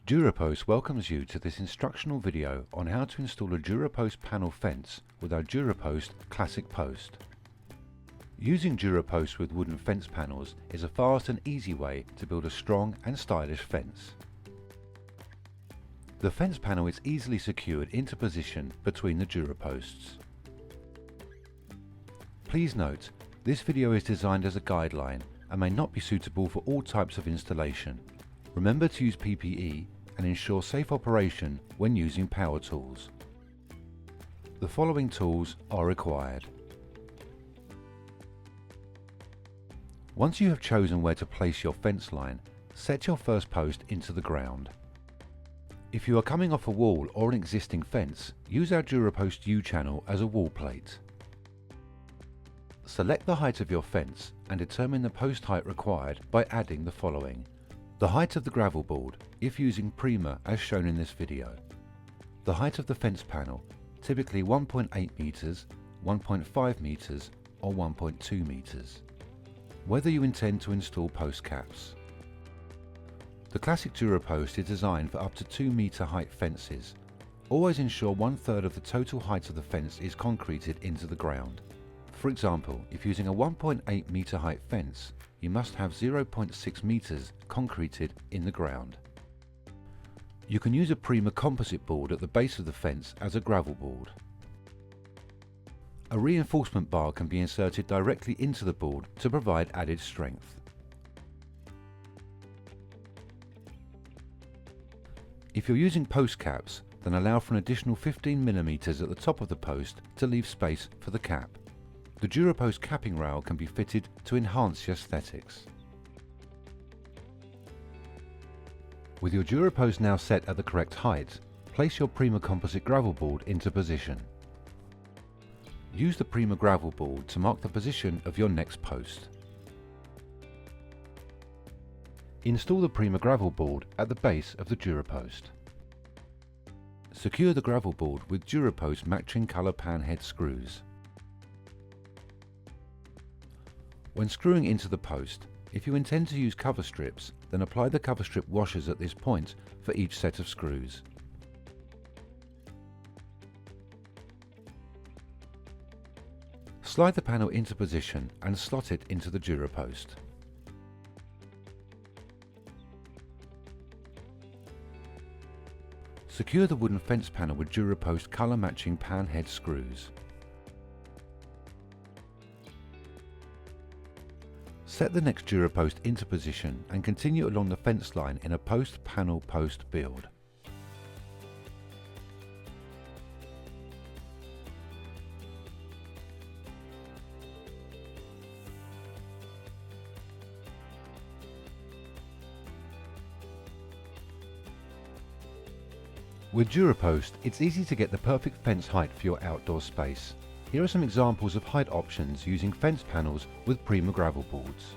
DuraPost welcomes you to this instructional video on how to install a DuraPost panel fence with our DuraPost Classic Post. Using DuraPost with wooden fence panels is a fast and easy way to build a strong and stylish fence. The fence panel is easily secured into position between the DuraPosts. Please note, this video is designed as a guideline and may not be suitable for all types of installation. Remember to use PPE and ensure safe operation when using power tools. The following tools are required. Once you have chosen where to place your fence line, set your first post into the ground. If you are coming off a wall or an existing fence, use our DuraPost U-channel as a wall plate. Select the height of your fence and determine the post height required by adding the following. The height of the gravel board, if using Prima as shown in this video. The height of the fence panel, typically 1.8 meters, 1.5 meters or 1.2 meters. Whether you intend to install post caps. The classic DuraPost is designed for up to 2 meter height fences. Always ensure 1/3 of the total height of the fence is concreted into the ground. For example, if using a 1.8 meter height fence, you must have 0.6 meters concreted in the ground. You can use a Prima composite board at the base of the fence as a gravel board. A reinforcement bar can be inserted directly into the board to provide added strength. If you're using post caps, then allow for an additional 15 mm at the top of the post to leave space for the cap. The DuraPost capping rail can be fitted to enhance the aesthetics. With your DuraPost now set at the correct height, place your Prima composite gravel board into position. Use the Prima gravel board to mark the position of your next post. Install the Prima gravel board at the base of the DuraPost. Secure the gravel board with DuraPost matching colour pan head screws. When screwing into the post, if you intend to use cover strips, then apply the cover strip washers at this point for each set of screws. Slide the panel into position and slot it into the DuraPost. Secure the wooden fence panel with DuraPost colour matching pan head screws. Set the next DuraPost into position and continue along the fence line in a post-panel-post build. With DuraPost, it's easy to get the perfect fence height for your outdoor space. Here are some examples of height options using fence panels with Prima gravel boards.